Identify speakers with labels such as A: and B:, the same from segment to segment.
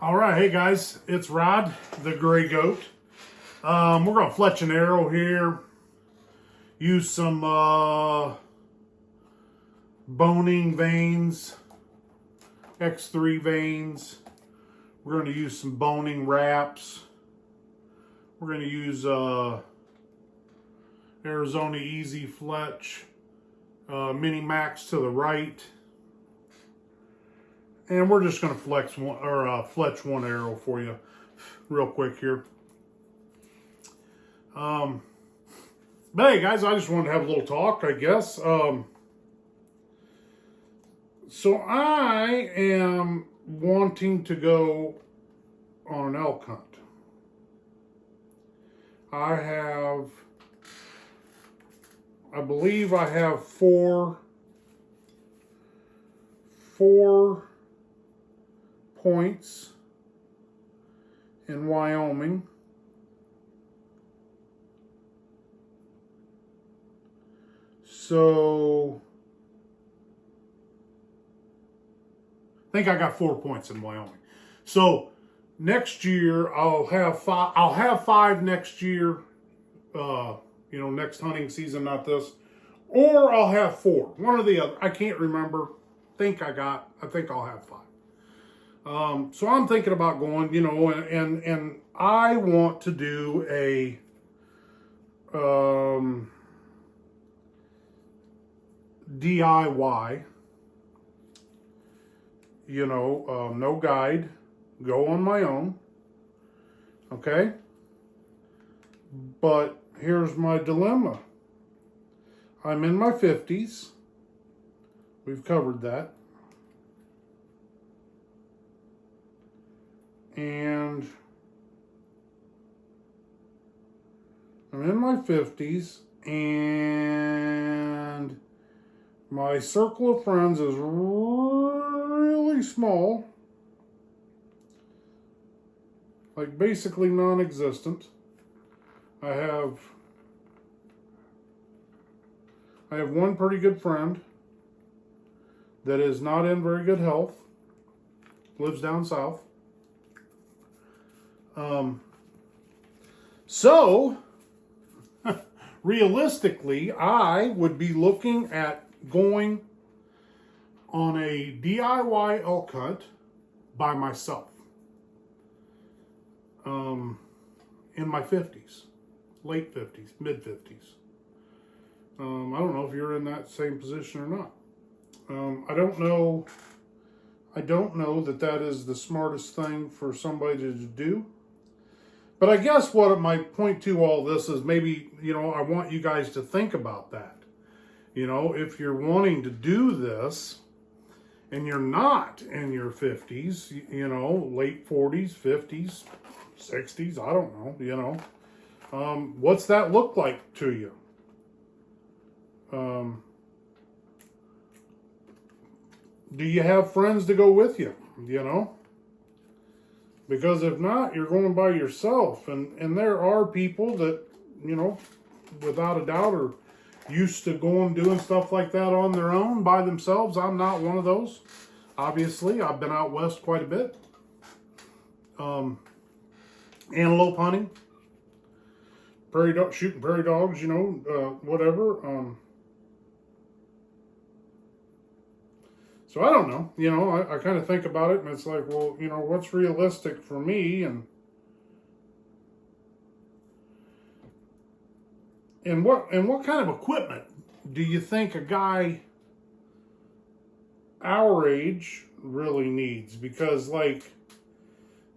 A: All right, hey guys, it's Rod, the Gray Goat. We're gonna fletch an arrow here. Use some boning veins, X3 veins. We're gonna use some boning wraps. We're gonna use Arizona Easy Fletch, Mini Max to the right. And we're just going to fletch one arrow for you real quick here. But hey guys, I just wanted to have a little talk, I guess. So I am wanting to go on an elk hunt. I believe I have four points in Wyoming. So I think I got 4 points in Wyoming. So next year I'll have five. I'll have 5 next year. Next hunting season, not this, or I'll have 4. One or the other. I can't remember. I think I'll have 5. So I'm thinking about going, and I want to do a DIY, no guide, go on my own, okay? But here's my dilemma. I'm in my 50s. We've covered that. And I'm in my 50s, and my circle of friends is really small, like basically non-existent. I have one pretty good friend that is not in very good health, lives down south. So realistically, I would be looking at going on a DIY elk hunt by myself in my 50s, late 50s, mid 50s. I don't know if you're in that same position or not. I don't know that is the smartest thing for somebody to do. But I guess what my point to all this is, maybe, I want you guys to think about that. If you're wanting to do this and you're not in your 50s, late 40s, 50s, 60s, I don't know, what's that look like to you? Do you have friends to go with you, Because if not, you're going by yourself. And there are people that, without a doubt are used to going doing stuff like that on their own by themselves. I'm not one of those. Obviously, I've been out west quite a bit. Antelope hunting, shooting prairie dogs, whatever. So I don't know, I kind of think about it, and it's like, well, what's realistic for me, and what kind of equipment do you think a guy our age really needs? Because like,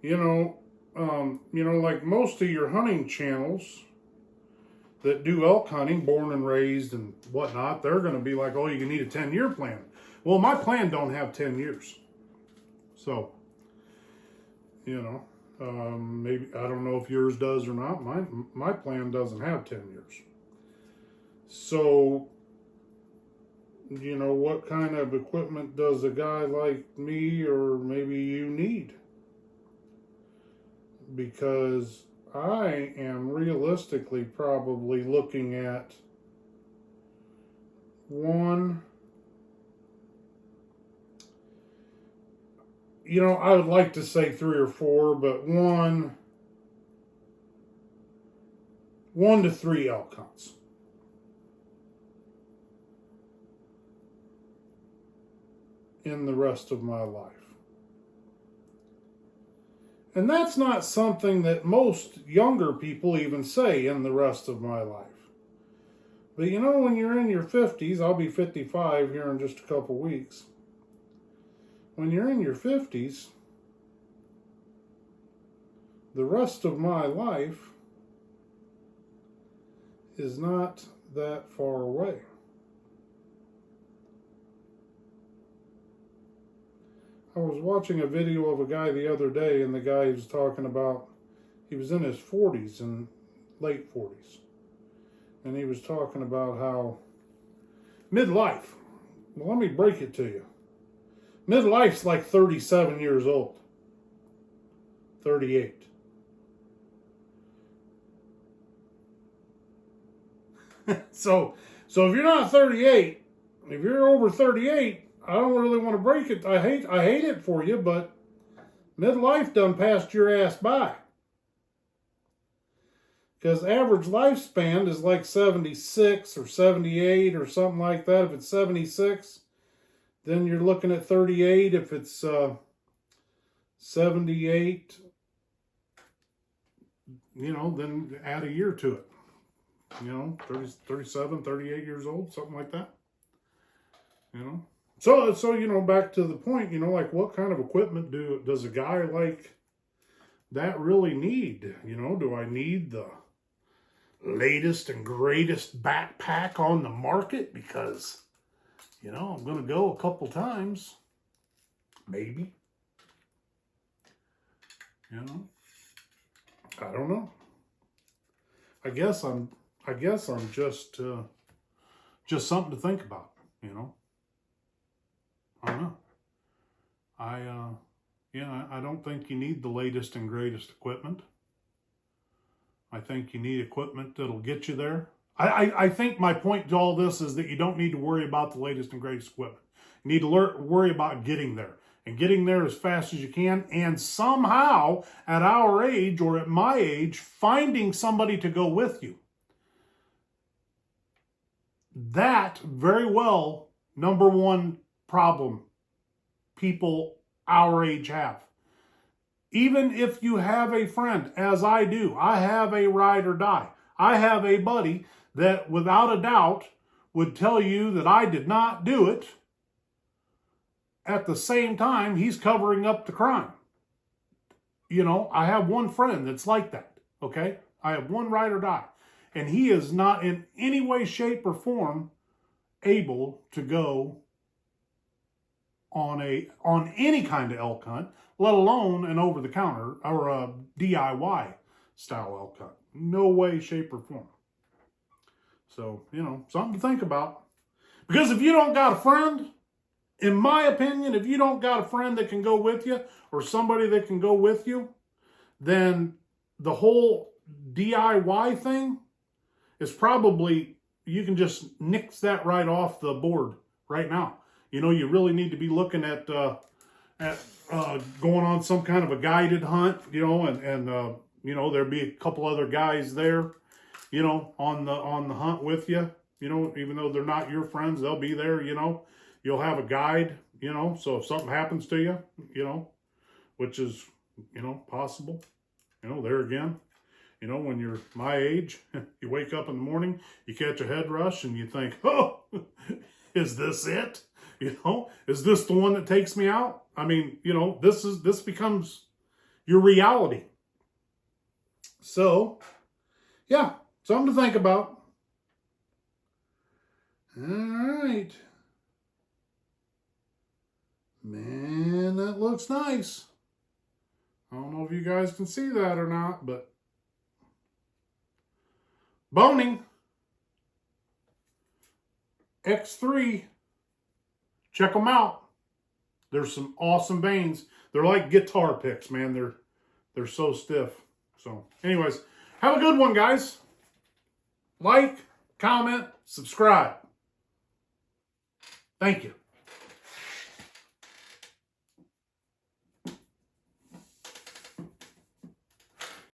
A: like most of your hunting channels that do elk hunting, born and raised and whatnot, they're going to be like, oh, you need a 10-year plan. Well, my plan don't have 10 years. So, maybe, I don't know if yours does or not. My plan doesn't have 10 years. So, what kind of equipment does a guy like me or maybe you need? Because I am realistically probably looking at one I would like to say 3 or 4, but 1 to 3 elk hunts. In the rest of my life. And that's not something that most younger people even say, in the rest of my life. But when you're in your 50s, I'll be 55 here in just a couple weeks. When you're in your 50s, the rest of my life is not that far away. I was watching a video of a guy the other day, and the guy was talking about, he was in his 40s and late 40s. And he was talking about how midlife, well, let me break it to you. Midlife's like 37 years old. 38. So if you're not 38, if you're over 38, I don't really want to break it. I hate it for you, but midlife done passed your ass by. Because average lifespan is like 76 or 78 or something like that. If it's 76, then you're looking at 38. If it's 78, then add a year to it. 37, 38 years old, something like that. So back to the point, like what kind of equipment does a guy like that really need? Do I need the latest and greatest backpack on the market? Because, I'm going to go a couple times. Maybe. I don't know. I guess I'm just something to think about, I don't know. I don't think you need the latest and greatest equipment. I think you need equipment that'll get you there. I think my point to all this is that you don't need to worry about the latest and greatest equipment. You need to worry about getting there. And getting there as fast as you can. And somehow, at our age or at my age, finding somebody to go with you. That very well, number one problem people our age have. Even if you have a friend, as I do, I have a ride or die. I have a buddy that without a doubt would tell you that I did not do it. At the same time, he's covering up the crime. I have one friend that's like that, okay? I have one ride or die. And he is not in any way, shape, or form able to go on any kind of elk hunt, let alone an over-the-counter or a DIY style elk hunt. No way, shape, or form. So, something to think about. Because if you don't got a friend, in my opinion, if you don't got a friend that can go with you or somebody that can go with you, then the whole DIY thing is probably, you can just nix that right off the board right now. You really need to be looking at going on some kind of a guided hunt, and there'd be a couple other guys there, on the hunt with you, even though they're not your friends, they'll be there, you'll have a guide, so if something happens to you, which is, possible, there again, when you're my age, you wake up in the morning, you catch a head rush and you think, oh, is this it? Is this the one that takes me out? I mean, this becomes your reality. So, yeah, something to think about. All right. Man, that looks nice. I don't know if you guys can see that or not, but Boning X3. Check them out. There's some awesome vanes. They're like guitar picks, man. They're so stiff. So, anyways, have a good one, guys. Like, comment, subscribe. Thank you.